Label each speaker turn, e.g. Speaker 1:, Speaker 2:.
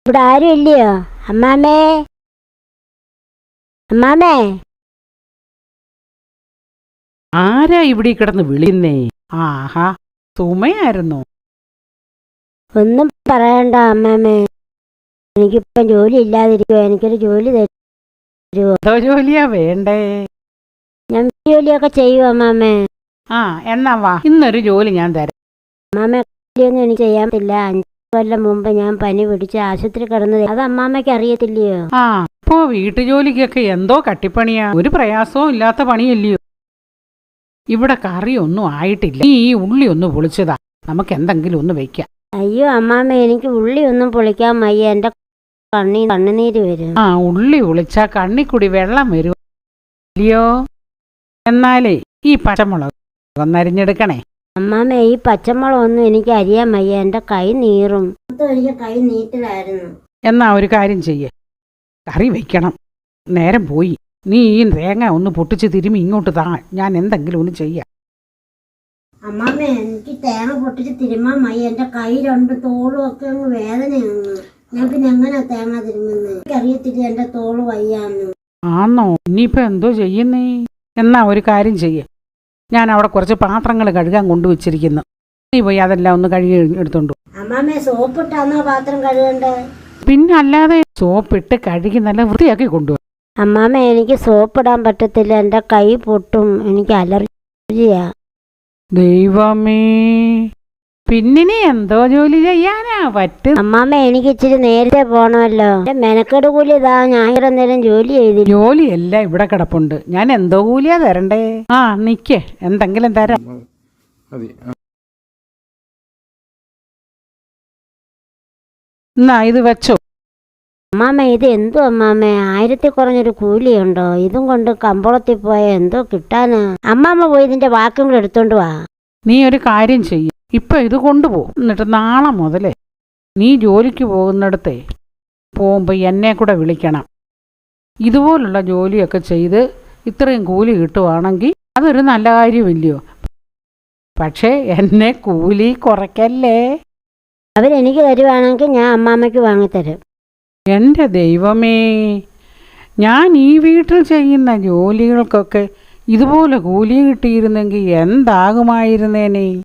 Speaker 1: ഇവിടെ ആരും ഇല്ലയോ? അമ്മാമേ, അമ്മാമേ.
Speaker 2: ആരാ ഇവിടെ കിടന്ന് വിളിക്കുന്നേ? ആഹാ, സുമയായിരുന്നോ?
Speaker 1: ഒന്നും പറയണ്ട അമ്മാമേ, എനിക്കിപ്പം ജോലി ഇല്ലാതിരിക്കുവോ. എനിക്കൊരു ജോലി തരുമോ?
Speaker 2: എന്തോ ജോലിയാ വേണ്ടേ?
Speaker 1: ഞാൻ ജോലിയൊക്കെ ചെയ്യുമോ അമ്മാമേ?
Speaker 2: ആ, എന്നാ വാ, ഇന്നൊരു ജോലി ഞാൻ തരാം.
Speaker 1: അമ്മാമ ജോലിയൊന്നും എനിക്ക് ചെയ്യാൻ പറ്റില്ല. 5 കൊല്ലം മുമ്പ് ഞാൻ പനി പിടിച്ച് ആശുപത്രി കിടന്നത്. അത് അമ്മാമയ്ക്ക് അറിയത്തില്ലയോ?
Speaker 2: ആ, ഇപ്പോ വീട്ടുജോലിക്കൊക്കെ എന്തോ കട്ടിപ്പണിയാ. ഒരു പ്രയാസവും ഇല്ലാത്ത പണിയല്ലയോ. ഇവിടെ കറിയൊന്നും ആയിട്ടില്ല. നീ ഈ ഉള്ളി ഒന്ന് പൊളിച്ചതാ, നമുക്ക് എന്തെങ്കിലും ഒന്ന് വെക്കാം.
Speaker 1: അയ്യോ അമ്മാമ, എനിക്ക് ഉള്ളി ഒന്നും പൊളിക്കാൻ വയ്യ. എന്റെ കണ്ണുനീര് വരും.
Speaker 2: ആ, ഉള്ളി പൊളിച്ചാ കണ്ണിക്കുടി വെള്ളം വരും ഇല്ലയോ. എന്നാലേ ഈ പച്ചമുളക് ഒന്നരിഞ്ഞെടുക്കണേ.
Speaker 1: അമ്മാമ, ഈ പച്ചമുളക് ഒന്നും എനിക്ക് അരിയാൻ വയ്യ. എന്റെ കൈ നീറും. കൈ നീട്ടിലായിരുന്നു.
Speaker 2: എന്നാ ഒരു കാര്യം ചെയ്യേ, കറി വെക്കണം. നേരം പോയി. നീ ഈ തേങ്ങ ഒന്ന് പൊട്ടിച്ച് തിരുമ്മി ഇങ്ങോട്ട് താ, ഞാൻ എന്തെങ്കിലും ഒന്ന് ചെയ്യാം.
Speaker 1: അമ്മാമ, എനിക്ക് തേങ്ങ പൊട്ടിച്ച് തിരുമാൻ വയ്യ. എന്റെ കൈ 2 തോളും ഒക്കെ അങ്ങ് വേദനയാണ്. ഞാൻ പിന്നെ എങ്ങനെ തേങ്ങ തിരുമുന്നത്? എനിക്കറിയത്തില്ല എന്റെ തോള് വയ്യാന്ന്.
Speaker 2: ആന്നോ? ഇനിയിപ്പോ എന്തോ ചെയ്യുന്നേ? എന്നാ ഒരു കാര്യം ചെയ്യേ, ഞാൻ അവിടെ കുറച്ച് പാത്രങ്ങൾ കഴുകാൻ കൊണ്ടുവച്ചിരിക്കുന്നു. നീ പോയി അതെല്ലാം ഒന്ന് കഴുകി എടുത്തോണ്ടു.
Speaker 1: അമ്മാമേ, സോപ്പിട്ടാന്നോ പാത്രം കഴുകണ്ടേ?
Speaker 2: പിന്നെ അല്ലാതെ സോപ്പിട്ട് കഴുകി നല്ല വൃത്തിയാക്കി കൊണ്ടുപോകും.
Speaker 1: അമ്മാമ, എനിക്ക് സോപ്പിടാൻ പറ്റത്തില്ല. എന്റെ കൈ പൊട്ടും. എനിക്ക് അലർജിയാ.
Speaker 2: ദൈവമേ, പിന്നിനി എന്തോ ജോലി ചെയ്യാനാ പറ്റും?
Speaker 1: അമ്മാമ, എനിക്ക് ഇച്ചിരി നേരത്തെ പോണമല്ലോ. മെനക്കെട് കൂലി ഇതാ. ഞാൻ ഇവിടെ നേരം ജോലി ചെയ്തില്ല.
Speaker 2: ജോലിയെല്ലാം ഇവിടെ കിടപ്പുണ്ട്. ഞാൻ എന്തോ കൂലിയാ തരണ്ടേ? ആ, നിക്കേ, എന്തെങ്കിലും തരാം. എന്നാ ഇത് വെച്ചോ.
Speaker 1: അമ്മാമ, ഇത് എന്തോ അമ്മാമേ? 1000 കുറഞ്ഞൊരു കൂലിയുണ്ടോ? ഇതും കൊണ്ട് കമ്പോളത്തിൽ പോയ എന്തോ കിട്ടാനാ? അമ്മാമ്മ പോയി ഇതിന്റെ വാക്കും കൂടെ എടുത്തോണ്ട് വാ.
Speaker 2: നീ ഒരു കാര്യം ചെയ്യും, ഇപ്പൊ ഇത് കൊണ്ടുപോകും. എന്നിട്ട് നാളെ മുതലേ നീ ജോലിക്ക് പോകുന്നിടത്തെ പോകുമ്പോ എന്നെ കൂടെ വിളിക്കണം. ഇതുപോലുള്ള ജോലിയൊക്കെ ചെയ്ത് ഇത്രയും കൂലി കിട്ടുവാണെങ്കിൽ അതൊരു നല്ല കാര്യമില്ലയോ. പക്ഷേ എന്നെ കൂലി കുറയ്ക്കല്ലേ.
Speaker 1: അവരെനിക്ക് തരുവാണെങ്കിൽ ഞാൻ അമ്മാമ്മയ്ക്ക് വാങ്ങിത്തരും.
Speaker 2: എൻ്റെ ദൈവമേ, ഞാൻ ഈ വീട്ടിൽ ചെയ്യുന്ന ജോലികൾക്കൊക്കെ ഇതുപോലെ കൂലി കിട്ടിയിരുന്നെങ്കിൽ എന്താകുമായിരുന്നേനെ.